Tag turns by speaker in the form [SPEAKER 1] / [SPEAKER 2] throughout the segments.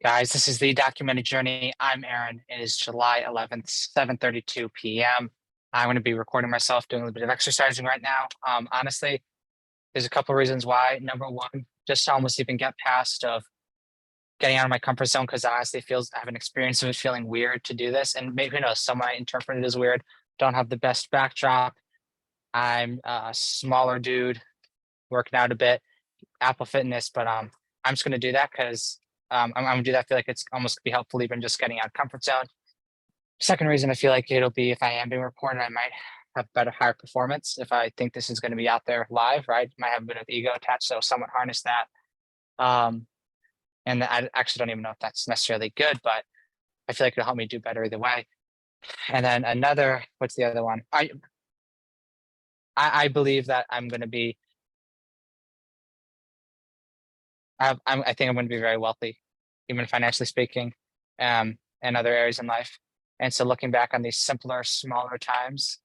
[SPEAKER 1] Guys, this is the documented journey. I'm Aaron. It is July 11th, 7:32 p.m. I'm going to be recording myself doing a little bit of exercising right now. Honestly, there's a couple of reasons why. Number one, just to almost even get past of getting out of my comfort zone because honestly feels I have an experience of it feeling weird to do this. And maybe some might interpret it as weird. Don't have the best backdrop. I'm a smaller dude, working out a bit, Apple Fitness, but I'm just gonna do that because I'm gonna do that. I feel like it's almost be helpful even just getting out of comfort zone. Second reason I feel like it'll be if I am being recorded, I might have better higher performance if I think this is going to be out there live, right? Might have a bit of ego attached, so somewhat harness that. Um, and I actually don't even know if that's necessarily good, but I feel like it'll help me do better either way. And then another, what's the other one? I believe that I'm going to be. I think I'm going to be very wealthy, even financially speaking, and other areas in life. And so looking back on these simpler, smaller times,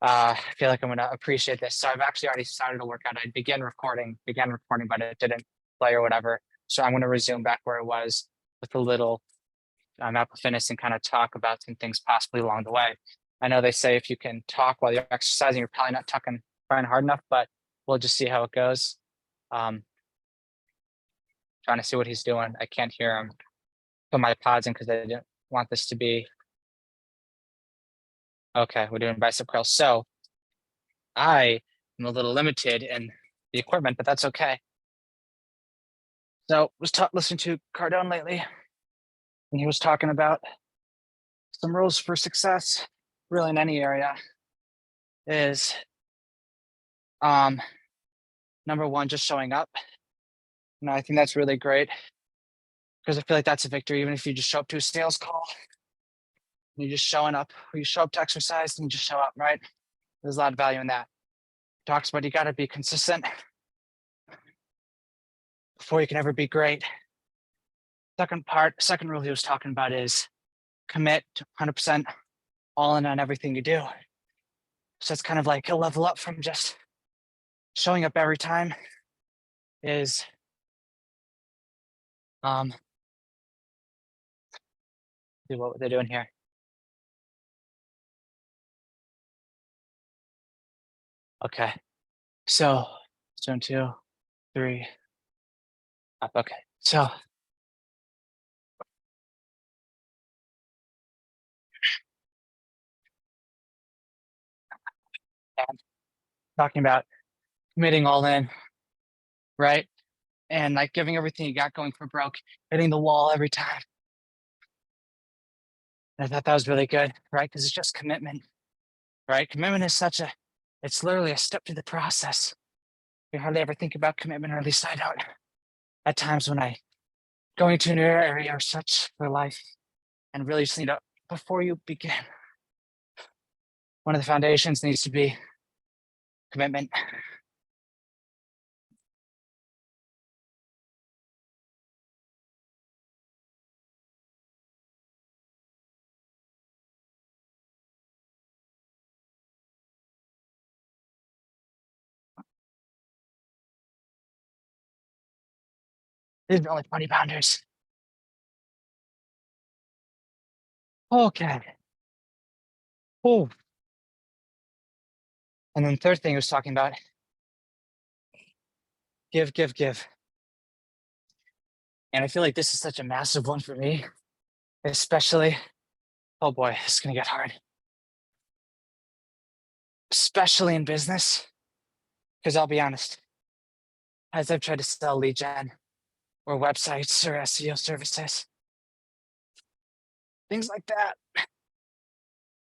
[SPEAKER 1] I feel like I'm going to appreciate this. So I've actually already started to work out. I began recording, but it didn't play or whatever. So I'm going to resume back where it was with a little Apple Fitness and kind of talk about some things possibly along the way. I know they say if you can talk while you're exercising, you're probably not trying hard enough, but we'll just see how it goes. Um, Trying to see what he's doing. I can't hear him. Put my pods in because I didn't want this to be okay. We're doing bicep curls. So I am a little limited in the equipment, but that's okay. So was listening to Cardone lately, and he was talking about some rules for success, really in any area, is um number one, just showing up. I think that's really great because I feel like that's a victory, even if you just show up to a sales call, and you're just showing up, or you show up to exercise and you just show up, right? There's a lot of value in that. Talks about you got to be consistent before you can ever be great. Second rule he was talking about is commit to 100% all in on everything you do. So it's kind of like a level up from just showing up every time is see what they're doing here. Okay. So zone 2, 3, up. Okay. So and talking about committing all in, right? And like giving everything you got, going for broke, hitting the wall every time. And I thought that was really good, right? Because it's just commitment, right? Commitment is it's literally a step to the process. You hardly ever think about commitment, or at least I don't. At times when I going to a new area or such for life, and really just need to, before you begin, one of the foundations needs to be commitment. These are only 20 pounders. Okay. Oh. And then third thing he was talking about, give, give, give. And I feel like this is such a massive one for me, especially, oh boy, it's gonna get hard. Especially in business. Because I'll be honest, as I've tried to sell lead gen or websites or SEO services, things like that,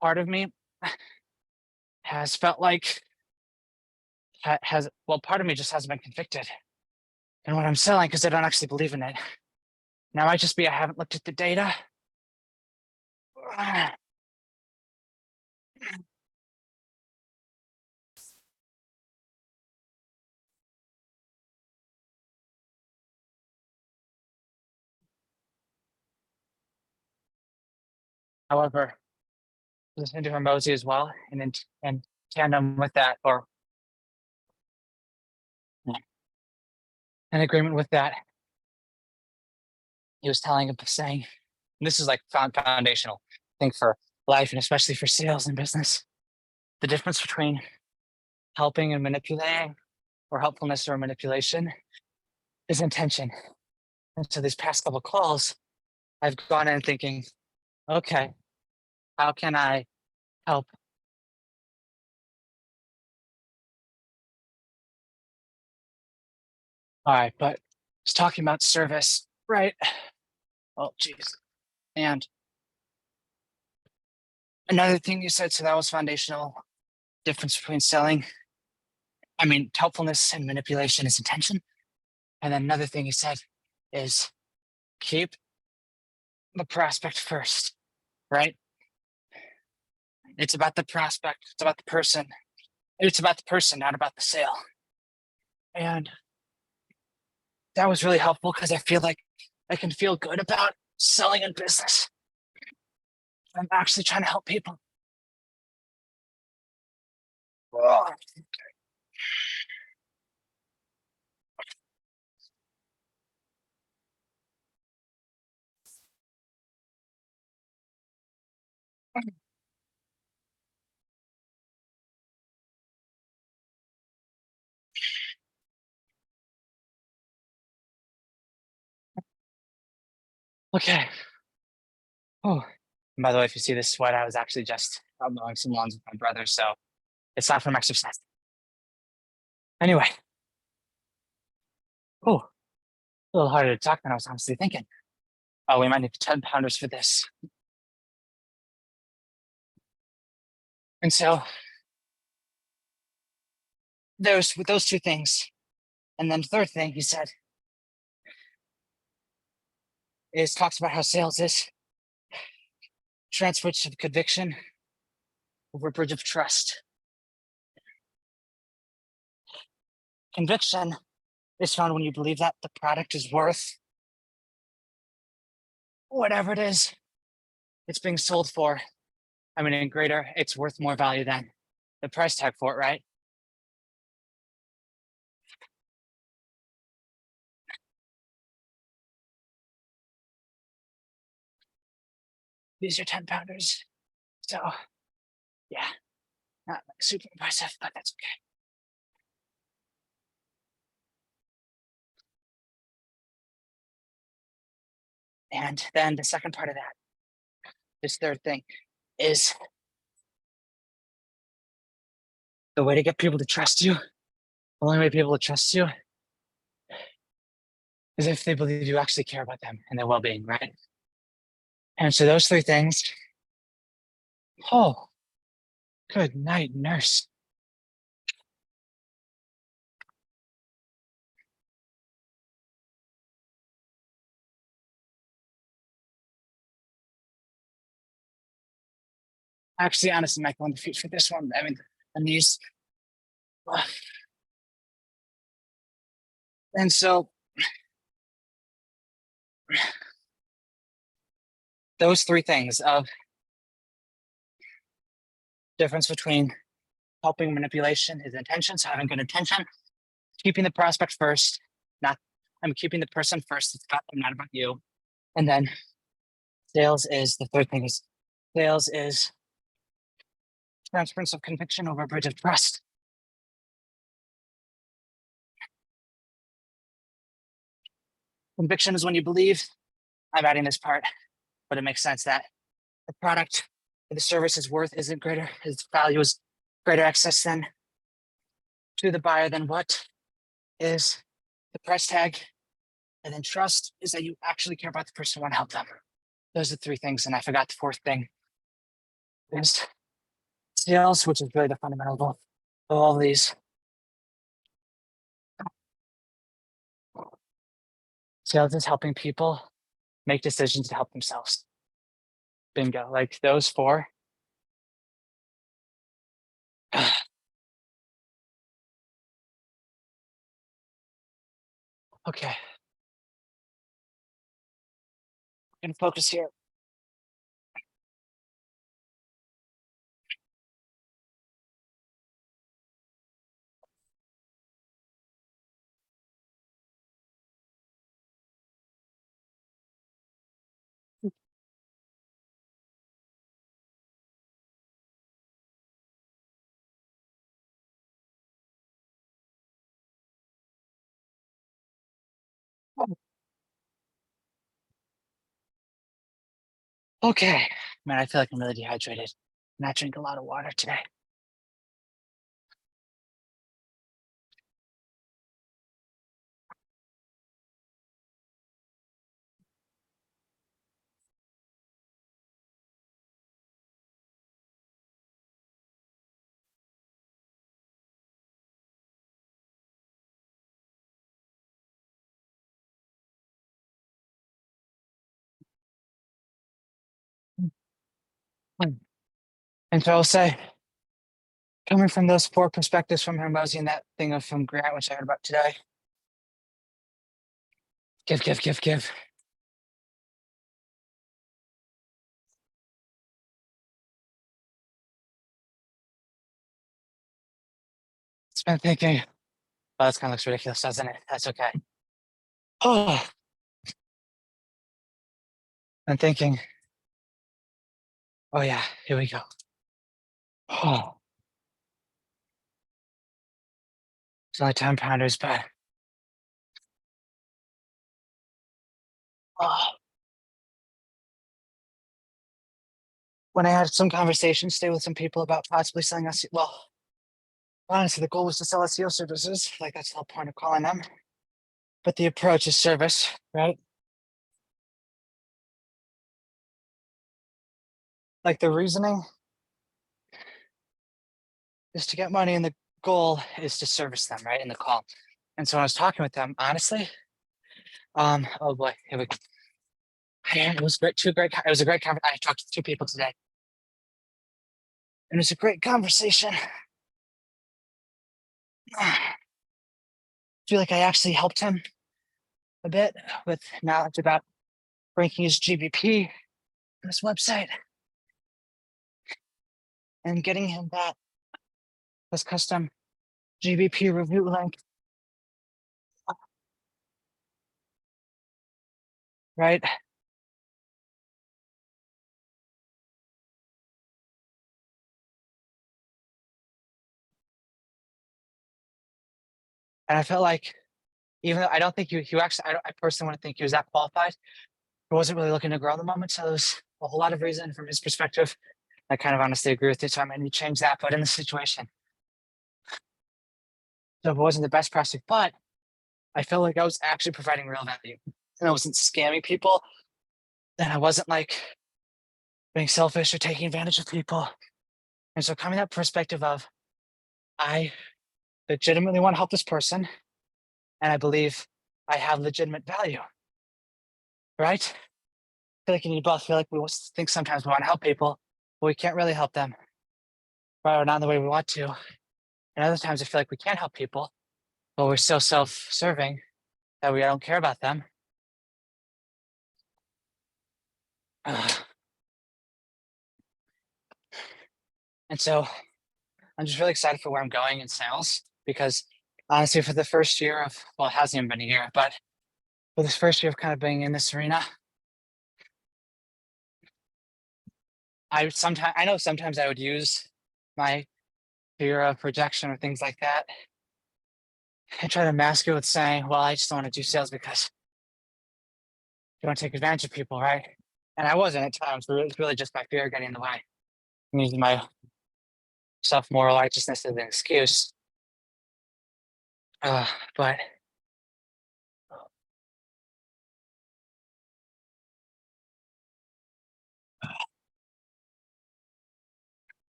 [SPEAKER 1] part of me has felt like part of me just hasn't been convicted in what I'm selling because I don't actually believe in it. Now might just be I haven't looked at the data. However, listening to Hormozy as well, and in tandem with that, or in agreement with that, he was saying, and this is like foundational, I think, for life and especially for sales and business. The difference between helping and manipulating, or helpfulness or manipulation, is intention. And so these past couple calls, I've gone in thinking, okay, how can I help? All right, but it's talking about service, right? Oh, geez. And another thing you said, so that was foundational difference between selling. I mean, helpfulness and manipulation is intention. And then another thing you said is keep the prospect first, right? It's about the prospect, it's about the person. It's about the person, not about the sale. And that was really helpful because I feel like I can feel good about selling in business. I'm actually trying to help people. Oh, okay. Oh, and by the way, if you see this sweat, I was actually just out mowing some lawns with my brother, so it's not from exercise. Anyway, oh, a little harder to talk than I was honestly thinking. Oh, we might need 10 pounders for this. And so there's with those two things. And then the third thing he said is talks about how sales is transferred to conviction over a bridge of trust. Conviction is found when you believe that the product is worth whatever it is it's being sold for. I mean, in greater, it's worth more value than the price tag for it, right? These are 10 pounders. So, yeah, not like super impressive, but that's okay. And then the second part of that, this third thing, is the way to get people to trust you. The only way people to trust you is if they believe you actually care about them and their well being, right? And so those three things. Oh, good night, nurse. Actually, honestly, Michael, on the feet for this one, I mean, and these. And so those three things of difference between helping manipulation is intention, so having good intention, keeping the prospect first, not I'm keeping the person first. It's about them, not about you. And then sales is the third thing is sales is transference of conviction over a bridge of trust. Conviction is when you believe, I'm adding this part, but it makes sense that the product or the service is worth isn't greater, its value is greater access than to the buyer than what is the price tag. And then trust is that you actually care about the person, want to help them. Those are the three things. And I forgot the fourth thing is sales, which is really the fundamental of all of these. Sales is helping people make decisions to help themselves. Bingo. Like those four. Okay. I'm gonna focus here. Okay, man, I feel like I'm really dehydrated. Not drink a lot of water today. Mm. And so I'll say, coming from those four perspectives from Hermosi and that thing of from Grant, which I heard about today. Give. It's been thinking, oh, this kind of looks ridiculous, doesn't it? That's okay. Oh, I'm thinking, oh yeah, here we go. Oh, it's only 10 pounders, but oh. When I had some conversations today with some people about possibly selling us, well, honestly, the goal was to sell SEO services. Like that's the whole point of calling them. But the approach is service, right? Like the reasoning is to get money and the goal is to service them, right? In the call. And so when I was talking with them, honestly, oh boy, here we go. It was great, it was a great conversation. I talked to two people today. And it was a great conversation. I feel like I actually helped him a bit with knowledge about ranking his GBP on his website and getting him that this custom GBP review link. Right. And I felt like, even though I don't think he actually, I personally want to think he was that qualified. He wasn't really looking to grow in the moment. So there's a whole lot of reason from his perspective. I kind of honestly agree with you. So I might need to change that. But in the situation, so it wasn't the best prospect, but I felt like I was actually providing real value and I wasn't scamming people. And I wasn't like being selfish or taking advantage of people. And so coming that perspective of, I legitimately want to help this person. And I believe I have legitimate value. Right? I feel like you need both. I feel like we think sometimes we want to help people, but we can't really help them. Right? Or not in the way we want to. And other times I feel like we can't help people, but we're so self-serving that we don't care about them. And so I'm just really excited for where I'm going in sales because honestly, for the first year of, well, it hasn't even been a year, but for this first year of kind of being in this arena, I know sometimes I would use my fear of rejection or things like that and try to mask it with saying, well, I just don't want to do sales because you want to take advantage of people, right? And I wasn't at times, but it was really just my fear getting in the way. I'm using my self moral righteousness as an excuse. But I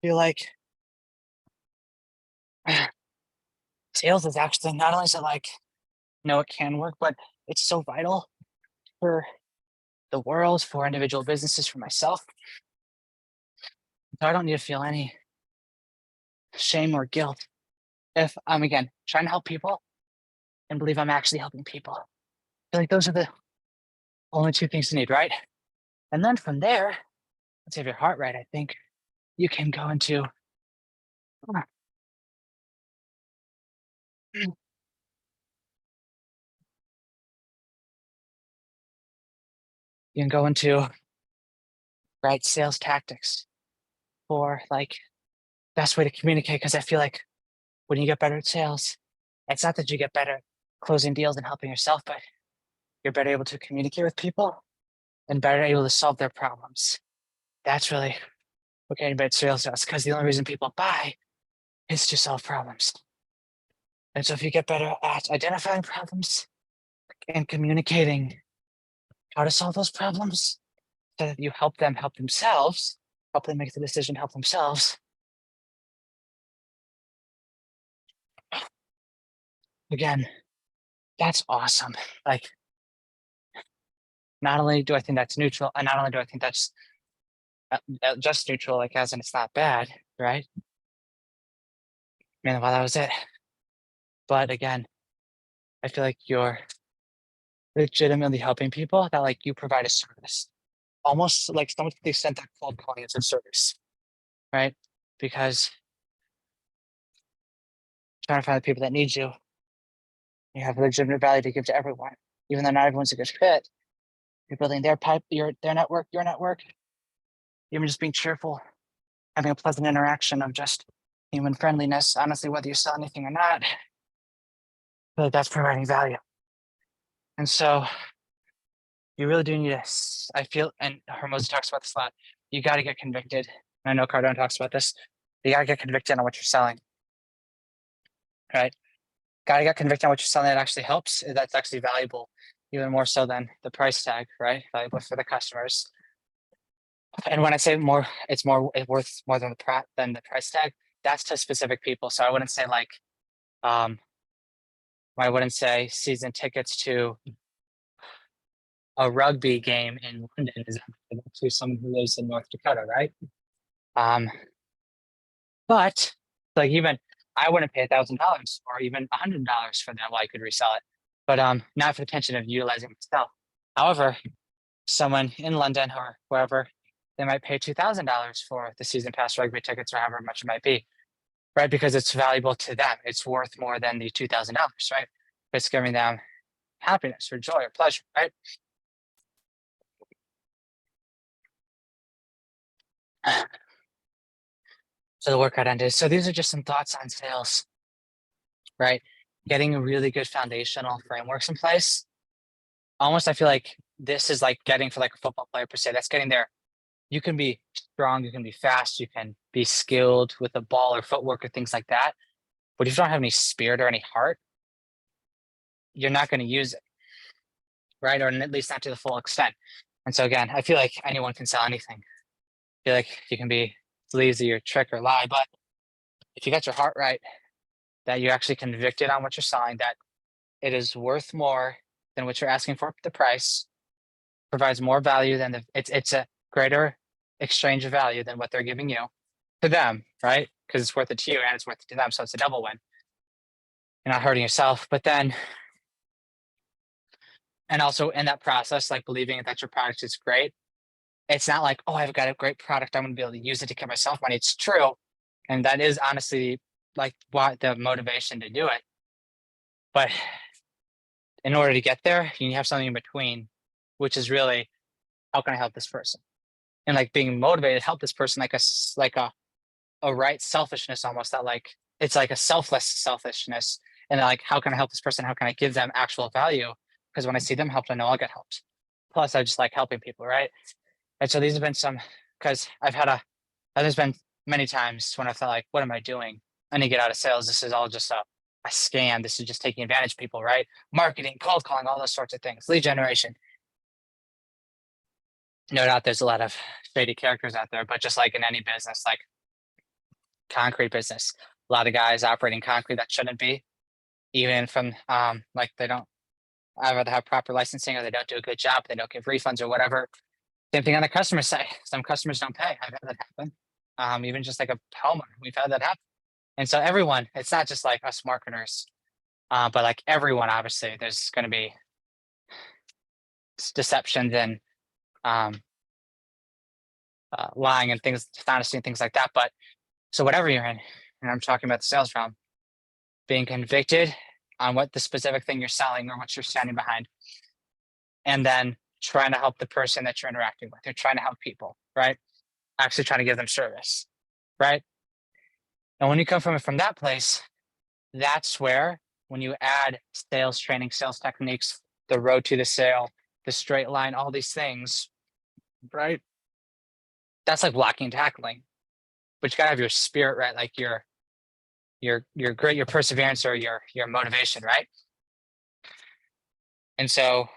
[SPEAKER 1] feel like sales is actually not only is it like, no, it can work, but it's so vital for the world, for individual businesses, for myself. So I don't need to feel any shame or guilt if I'm again trying to help people and believe I'm actually helping people. I feel like those are the only two things you need, right? And then from there, let's have your heart right. I think you can go into you can go into right sales tactics for like best way to communicate. Because I feel like when you get better at sales, it's not that you get better at closing deals and helping yourself, but you're better able to communicate with people and better able to solve their problems. That's really what getting better sales does, because the only reason people buy is to solve problems. And so if you get better at identifying problems and communicating how to solve those problems, so that you help them help themselves, help them make the decision, help themselves. Again, that's awesome. Like, not only do I think that's neutral, and not only do I think that's just neutral, like as in it's not bad, right? Man, well, that was it. But again, I feel like you're legitimately helping people, that like you provide a service, almost like someone to the extent that cold calling is a service, right? Because trying to find the people that need you, you have legitimate value to give to everyone, even though not everyone's a good fit. You're building their pipe, their network, your network. Even just being cheerful, having a pleasant interaction of just human friendliness, honestly, whether you sell anything or not, but that's providing value. And so you really do need to, I feel, and Hermosa talks about this a lot, you got to get convicted. And I know Cardone talks about this. You got to get convicted on what you're selling, right? Got to get convicted on what you're selling. That actually helps. That's actually valuable, even more so than the price tag, right? Valuable for the customers. And when I say more, it's worth more than the price tag. That's to specific people. So I wouldn't say like, I wouldn't say season tickets to a rugby game in London is to someone who lives in North Dakota, right? But like even I wouldn't pay $1,000 or even $100 for that while I could resell it, but not for the intention of utilizing myself. However, someone in London or wherever, they might pay $2,000 for the season pass rugby tickets or however much it might be, right? Because it's valuable to them. It's worth more than the $2,000, right? It's giving them happiness or joy or pleasure, right? So the workout ended. So these are just some thoughts on sales, right? Getting a really good foundational frameworks in place. Almost, I feel like this is like getting for like a football player per se. That's getting there. You can be strong, you can be fast, you can be skilled with the ball or footwork or things like that. But if you don't have any spirit or any heart, you're not going to use it, right? Or at least not to the full extent. And so again, I feel like anyone can sell anything. I feel like you can be lazy or trick or lie, but if you got your heart right, that you're actually convicted on what you're selling, that it is worth more than what you're asking for the price, provides more value than it's a greater exchange of value than what they're giving you to them, right? Because it's worth it to you and it's worth it to them. So it's a double win. You're not hurting yourself. But then, and also in that process, like believing that your product is great. It's not like, oh, I've got a great product. I'm going to be able to use it to get myself money. It's true. And that is honestly like what the motivation to do it. But in order to get there, you have something in between, which is really, how can I help this person? And like being motivated to help this person, like a right selfishness almost, that like it's like a selfless selfishness. And like, how can I help this person? How can I give them actual value? Because when I see them helped, I know I'll get helped. Plus, I just like helping people, right? And so these have been some, because there's been many times when I felt like, what am I doing? I need to get out of sales. This is all just a scam. This is just taking advantage of people, right? Marketing, cold calling, all those sorts of things, lead generation. No doubt there's a lot of shady characters out there, but just like in any business, like concrete business, a lot of guys operating concrete that shouldn't be, even from like they don't either have proper licensing or they don't do a good job, they don't give refunds or whatever. Same thing on the customer side. Some customers don't pay. I've had that happen. Even just like a homeowner, we've had that happen. And so everyone, it's not just like us marketers, but like everyone, obviously, there's going to be deceptions and lying and things, dishonesty and things like that. But so whatever you're in, and I'm talking about the sales realm, being convicted on what the specific thing you're selling or what you're standing behind, and then trying to help the person that you're interacting with. You're trying to help people, right? Actually trying to give them service, right? And when you come from that place, that's where when you add sales training, sales techniques, the road to the sale, the straight line, all these things, right? That's like blocking and tackling, but you gotta have your spirit right, like your grit, your perseverance, or your motivation, right? And so,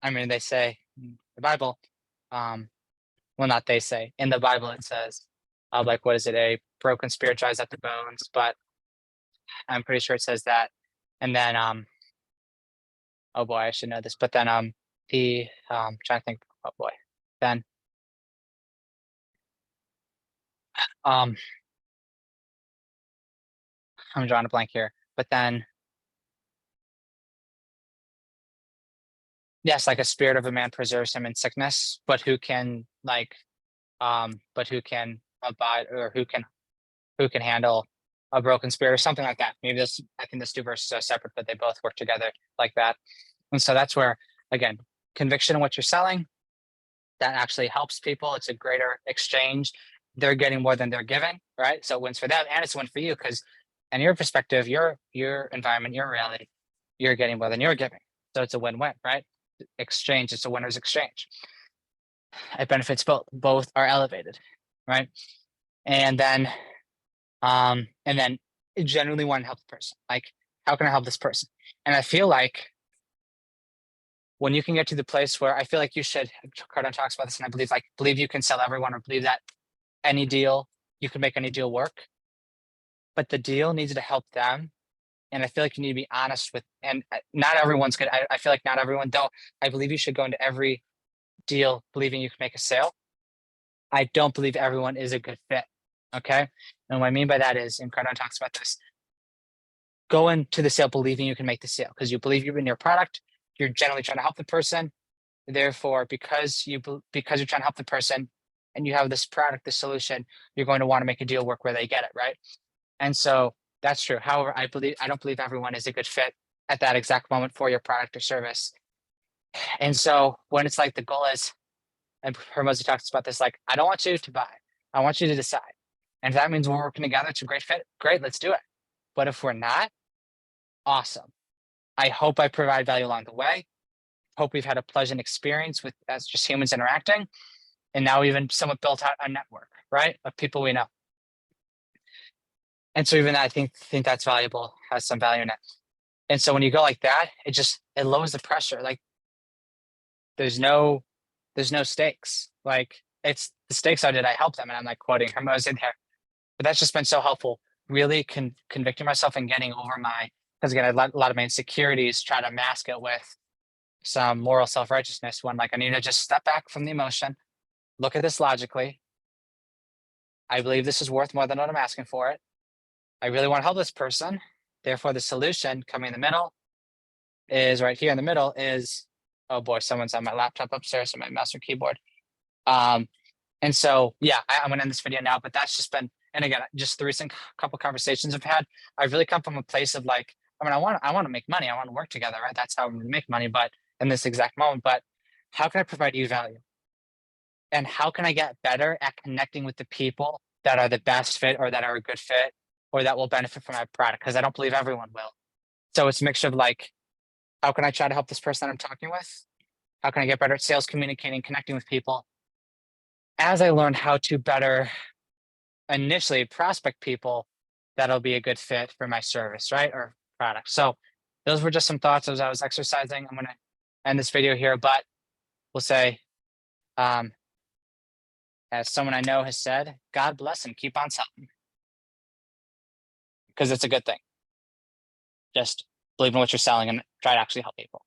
[SPEAKER 1] I mean, they say in the Bible, um, well, not they say in the Bible it says, like, what is it? A broken spirit dries up the bones, but I'm pretty sure it says that. And then, oh boy, I should know this, but then, trying to think, oh boy, then, um, I'm drawing a blank here, but then, yes, like a spirit of a man preserves him in sickness, but but who can abide, or who can handle a broken spirit, or something like that. Maybe this, I think this two verses are separate, but they both work together like that. And so that's where, again, conviction in what you're selling, that actually helps people. It's a greater exchange. They're getting more than they're giving, right? So it wins for them and it's a win for you, because in your perspective, your environment, your reality, you're getting more than you're giving. So it's a win-win, right? Exchange, it's a winner's exchange. It benefits both are elevated, right? And then genuinely want to help the person. Like, how can I help this person? And I feel like when you can get to the place where I feel like you should, Cardone talks about this, and I believe you can sell everyone, or believe that any deal, you can make any deal work, but the deal needs to help them. And I feel like you need to be honest with, and not everyone's good. I feel like not everyone, though I believe you should go into every deal believing you can make a sale. I don't believe everyone is a good fit. Okay. And what I mean by that is, and Cardone talks about this, go into the sale believing you can make the sale because you believe you're in your product. You're generally trying to help the person. Therefore, because you're trying to help the person and you have this product, this solution, you're going to want to make a deal work where they get it, right? And so that's true. However, I don't believe everyone is a good fit at that exact moment for your product or service. And so when it's like the goal is, and Hormozi talks about this, like, I don't want you to buy, I want you to decide. And if that means we're working together, it's a great fit. Great, let's do it. But if we're not, awesome. I hope I provide value along the way. Hope we've had a pleasant experience with as just humans interacting. And now we've even somewhat built out a network, right, of people we know. And so even I think that's valuable, has some value in it. And so when you go like that, it lowers the pressure. Like, there's no stakes. Like, it's the stakes are, did I help them? And I'm like quoting Hormozi there. But that's just been so helpful. Really convicting myself and getting over because again, a lot of my insecurities try to mask it with some moral self-righteousness, when like I need to just step back from the emotion, look at this logically. I believe this is worth more than what I'm asking for it. I really want to help this person. Therefore, the solution coming in the middle is right here in the middle is, oh boy, someone's on my laptop upstairs on my mouse or keyboard. And so, yeah, I'm gonna end this video now, but that's just been, and again, just the recent couple conversations I've had, I've really come from a place of like, I mean, I want to make money. I want to work together, right? That's how I'm gonna make money, but in this exact moment, but how can I provide you value? And how can I get better at connecting with the people that are the best fit, or that are a good fit, or that will benefit from my product? Because I don't believe everyone will. So it's a mixture of like, how can I try to help this person that I'm talking with? How can I get better at sales, communicating, connecting with people? As I learn how to better initially prospect people that'll be a good fit for my service, right? Or product. So those were just some thoughts as I was exercising. I'm going to end this video here, but we'll say, as someone I know has said, God bless and keep on selling, because it's a good thing. Just believe in what you're selling and try to actually help people.